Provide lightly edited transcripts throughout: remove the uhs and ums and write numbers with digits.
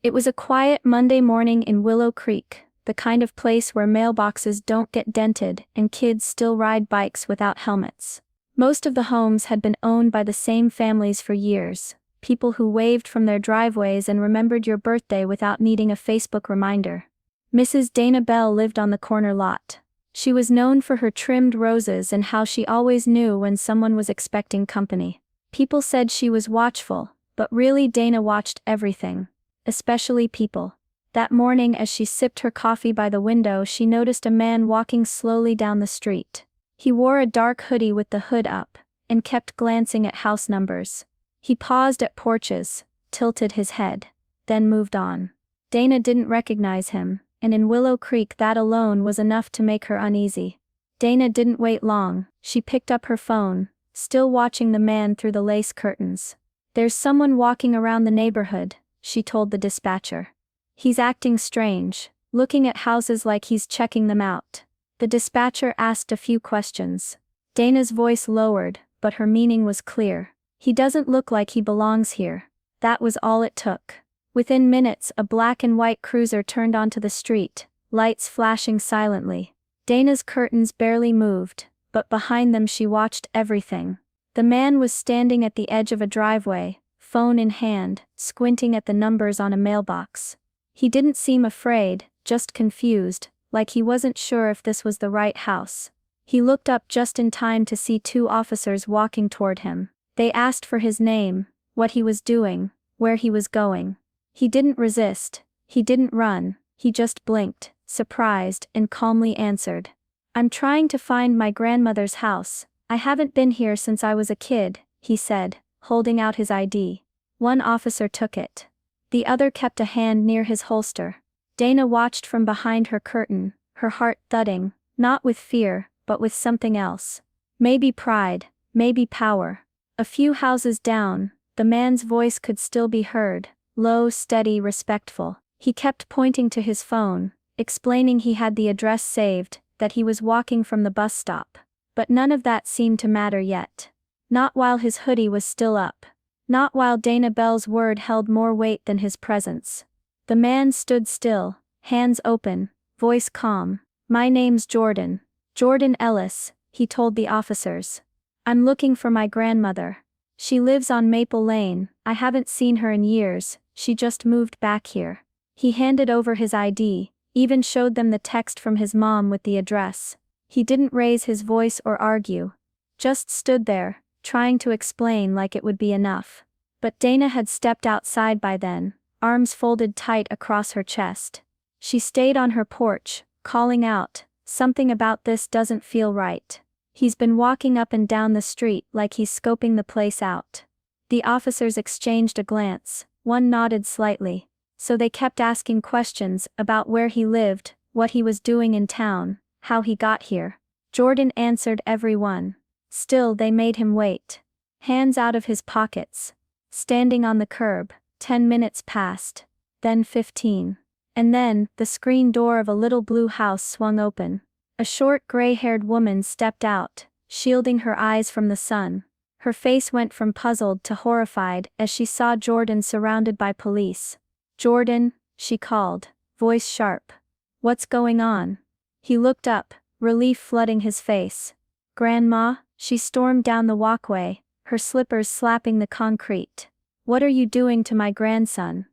It was a quiet Monday morning in Willow Creek, the kind of place where mailboxes don't get dented and kids still ride bikes without helmets. Most of the homes had been owned by the same families for years, people who waved from their driveways and remembered your birthday without needing a Facebook reminder. Mrs. Dana Bell lived on the corner lot. She was known for her trimmed roses and how she always knew when someone was expecting company. People said she was watchful, but really Dana watched everything, especially people. That morning as she sipped her coffee by the window, she noticed a man walking slowly down the street. He wore a dark hoodie with the hood up, and kept glancing at house numbers. He paused at porches, tilted his head, then moved on. Dana didn't recognize him, and in Willow Creek that alone was enough to make her uneasy. Dana didn't wait long. She picked up her phone, still watching the man through the lace curtains. "There's someone walking around the neighborhood," she told the dispatcher. "He's acting strange, looking at houses like he's checking them out." The dispatcher asked a few questions. Dana's voice lowered, but her meaning was clear. "He doesn't look like he belongs here." That was all it took. Within minutes, a black and white cruiser turned onto the street, lights flashing silently. Dana's curtains barely moved, but behind them she watched everything. The man was standing at the edge of a driveway, phone in hand, squinting at the numbers on a mailbox. He didn't seem afraid, just confused, like he wasn't sure if this was the right house. He looked up just in time to see two officers walking toward him. They asked for his name, what he was doing, where he was going. He didn't resist, he didn't run, he just blinked, surprised, and calmly answered. "I'm trying to find my grandmother's house. I haven't been here since I was a kid," he said, holding out his ID. One officer took it. The other kept a hand near his holster. Dana watched from behind her curtain, her heart thudding, not with fear, but with something else. Maybe pride, maybe power. A few houses down, the man's voice could still be heard, low, steady, respectful. He kept pointing to his phone, explaining he had the address saved, that he was walking from the bus stop. But none of that seemed to matter yet. Not while his hoodie was still up. Not while Dana Bell's word held more weight than his presence. The man stood still, hands open, voice calm. "My name's Jordan. Jordan Ellis," he told the officers. "I'm looking for my grandmother. She lives on Maple Lane. I haven't seen her in years, she just moved back here." He handed over his ID, even showed them the text from his mom with the address. He didn't raise his voice or argue. Just stood there, trying to explain like it would be enough. But Dana had stepped outside by then, arms folded tight across her chest. She stayed on her porch, calling out, "Something about this doesn't feel right. He's been walking up and down the street like he's scoping the place out." The officers exchanged a glance, one nodded slightly. So they kept asking questions about where he lived, what he was doing in town, how he got here. Jordan answered every one. Still they made him wait. Hands out of his pockets. Standing on the curb. 10 minutes passed. Then 15. And then, the screen door of a little blue house swung open. A short gray-haired woman stepped out, shielding her eyes from the sun. Her face went from puzzled to horrified as she saw Jordan surrounded by police. "Jordan," she called, voice sharp. "What's going on?" He looked up, relief flooding his face. "Grandma," she stormed down the walkway, her slippers slapping the concrete. "What are you doing to my grandson?"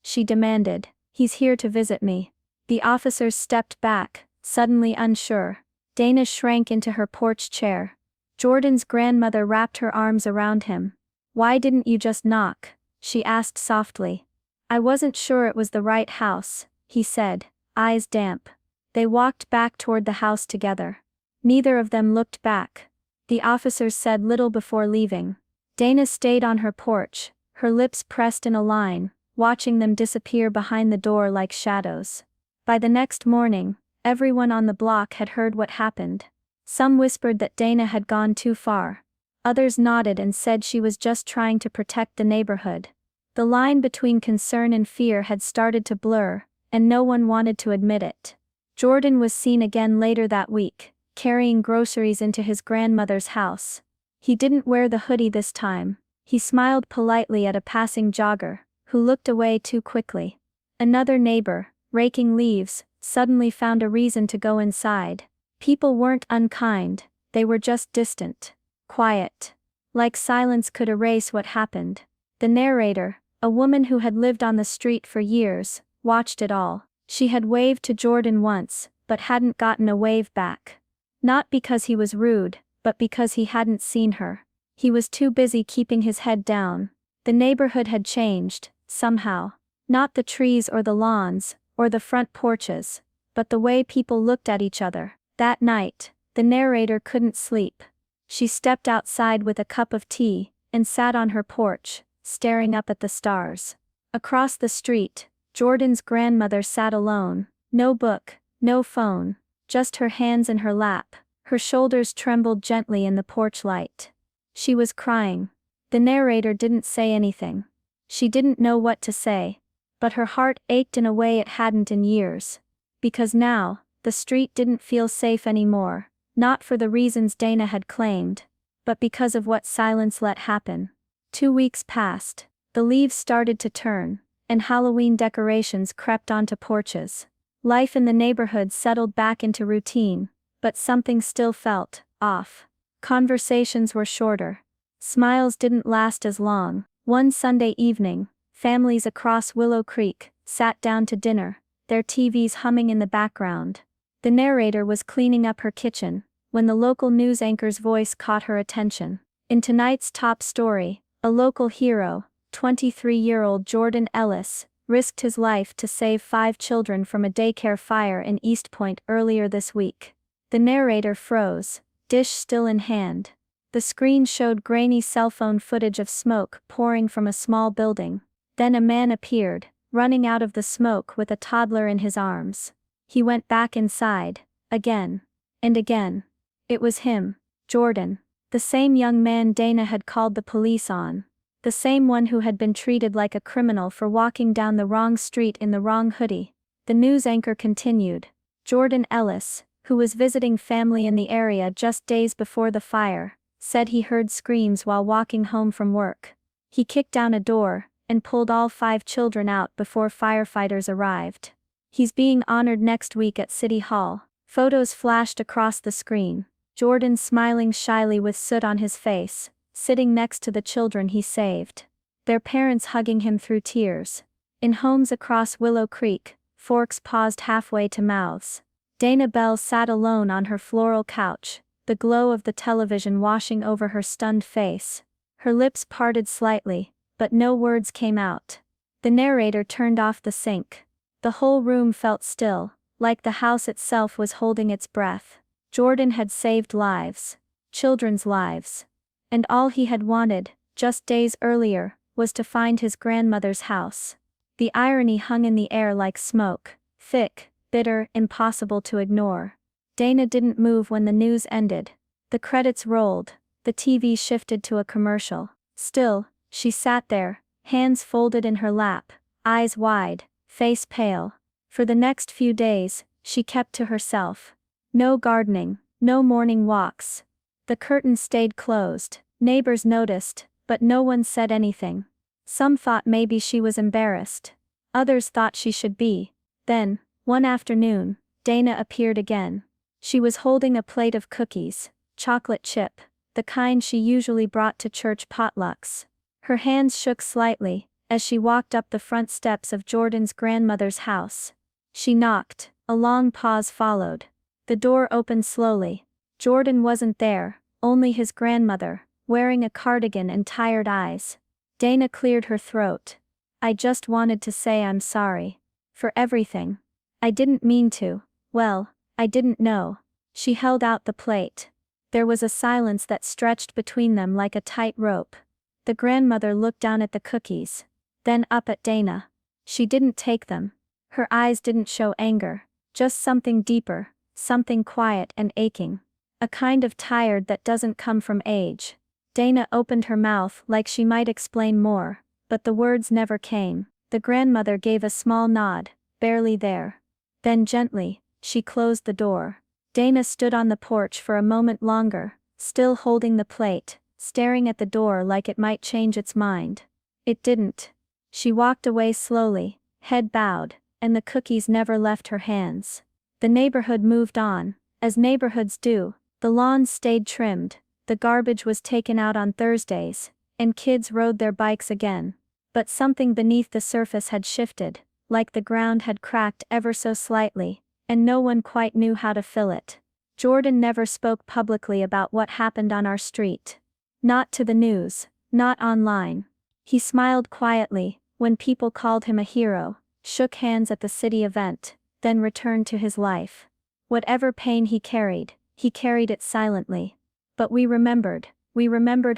she demanded. "He's here to visit me." The officers stepped back, suddenly unsure. Dana shrank into her porch chair. Jordan's grandmother wrapped her arms around him. "Why didn't you just knock?" she asked softly. "I wasn't sure it was the right house," he said, eyes damp. They walked back toward the house together. Neither of them looked back. The officers said little before leaving. Dana stayed on her porch, her lips pressed in a line, watching them disappear behind the door like shadows. By the next morning, everyone on the block had heard what happened. Some whispered that Dana had gone too far. Others nodded and said she was just trying to protect the neighborhood. The line between concern and fear had started to blur, and no one wanted to admit it. Jordan was seen again later that week, carrying groceries into his grandmother's house. He didn't wear the hoodie this time. He smiled politely at a passing jogger, who looked away too quickly. Another neighbor, raking leaves, suddenly found a reason to go inside. People weren't unkind, they were just distant. Quiet. Like silence could erase what happened. The narrator, a woman who had lived on the street for years, watched it all. She had waved to Jordan once, but hadn't gotten a wave back. Not because he was rude, but because he hadn't seen her. He was too busy keeping his head down. The neighborhood had changed, somehow. Not the trees or the lawns, or the front porches, but the way people looked at each other. That night, the narrator couldn't sleep. She stepped outside with a cup of tea, and sat on her porch, staring up at the stars. Across the street, Jordan's grandmother sat alone, no book, no phone, just her hands in her lap. Her shoulders trembled gently in the porch light. She was crying. The narrator didn't say anything. She didn't know what to say. But her heart ached in a way it hadn't in years. Because now, the street didn't feel safe anymore, not for the reasons Dana had claimed, but because of what silence let happen. 2 weeks passed, the leaves started to turn, and Halloween decorations crept onto porches. Life in the neighborhood settled back into routine, but something still felt off. Conversations were shorter. Smiles didn't last as long. One Sunday evening, families across Willow Creek sat down to dinner, their TVs humming in the background. The narrator was cleaning up her kitchen when the local news anchor's voice caught her attention. In tonight's top story, a local hero, 23-year-old Jordan Ellis, risked his life to save 5 children from a daycare fire in East Point earlier this week. The narrator froze, dish still in hand. The screen showed grainy cell phone footage of smoke pouring from a small building. Then a man appeared, running out of the smoke with a toddler in his arms. He went back inside, again. And again. It was him, Jordan. The same young man Dana had called the police on. The same one who had been treated like a criminal for walking down the wrong street in the wrong hoodie. The news anchor continued. Jordan Ellis, who was visiting family in the area just days before the fire, said he heard screams while walking home from work. He kicked down a door, and pulled all 5 children out before firefighters arrived. He's being honored next week at City Hall. Photos flashed across the screen. Jordan smiling shyly with soot on his face, sitting next to the children he saved. Their parents hugging him through tears. In homes across Willow Creek, forks paused halfway to mouths. Dana Bell sat alone on her floral couch, the glow of the television washing over her stunned face. Her lips parted slightly, but no words came out. The narrator turned off the sink. The whole room felt still, like the house itself was holding its breath. Jordan had saved lives. Children's lives. And all he had wanted, just days earlier, was to find his grandmother's house. The irony hung in the air like smoke, thick, bitter, impossible to ignore. Dana didn't move when the news ended. The credits rolled. The TV shifted to a commercial. Still, she sat there, hands folded in her lap, eyes wide, face pale. For the next few days, she kept to herself. No gardening, no morning walks. The curtain stayed closed. Neighbors noticed, but no one said anything. Some thought maybe she was embarrassed. Others thought she should be. Then, one afternoon, Dana appeared again. She was holding a plate of cookies, chocolate chip, the kind she usually brought to church potlucks. Her hands shook slightly, as she walked up the front steps of Jordan's grandmother's house. She knocked, a long pause followed. The door opened slowly. Jordan wasn't there, only his grandmother, wearing a cardigan and tired eyes. Dana cleared her throat. I just wanted to say I'm sorry. For everything. I didn't mean to. Well, I didn't know. She held out the plate. There was a silence that stretched between them like a tight rope. The grandmother looked down at the cookies. Then up at Dana. She didn't take them. Her eyes didn't show anger. Just something deeper, something quiet and aching. A kind of tired that doesn't come from age. Dana opened her mouth like she might explain more, but the words never came. The grandmother gave a small nod, barely there. Then gently, she closed the door. Dana stood on the porch for a moment longer, still holding the plate, staring at the door like it might change its mind. It didn't. She walked away slowly, head bowed, and the cookies never left her hands. The neighborhood moved on, as neighborhoods do. The lawns stayed trimmed, the garbage was taken out on Thursdays, and kids rode their bikes again. But something beneath the surface had shifted, like the ground had cracked ever so slightly, and no one quite knew how to fill it. Jordan never spoke publicly about what happened on our street. Not to the news, not online. He smiled quietly when people called him a hero, shook hands at the city event, then returned to his life. Whatever pain he carried it silently. But we remembered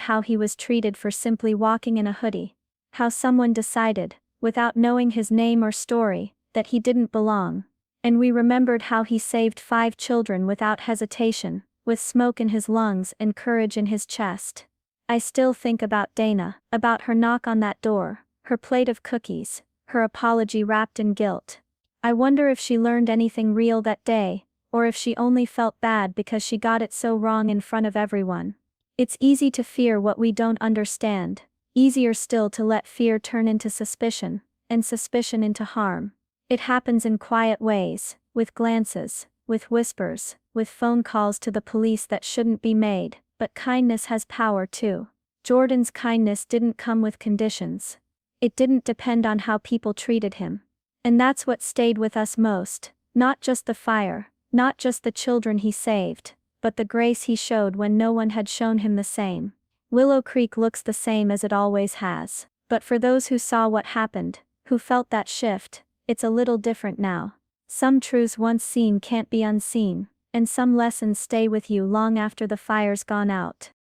how he was treated for simply walking in a hoodie. How someone decided, without knowing his name or story, that he didn't belong. And we remembered how he saved 5 children without hesitation, with smoke in his lungs and courage in his chest. I still think about Dana, about her knock on that door, her plate of cookies, her apology wrapped in guilt. I wonder if she learned anything real that day, or if she only felt bad because she got it so wrong in front of everyone. It's easy to fear what we don't understand, easier still to let fear turn into suspicion, and suspicion into harm. It happens in quiet ways, with glances, with whispers, with phone calls to the police that shouldn't be made, but kindness has power too. Jordan's kindness didn't come with conditions. It didn't depend on how people treated him. And that's what stayed with us most, not just the fire, not just the children he saved, but the grace he showed when no one had shown him the same. Willow Creek looks the same as it always has, but for those who saw what happened, who felt that shift, it's a little different now. Some truths once seen can't be unseen, and some lessons stay with you long after the fire's gone out.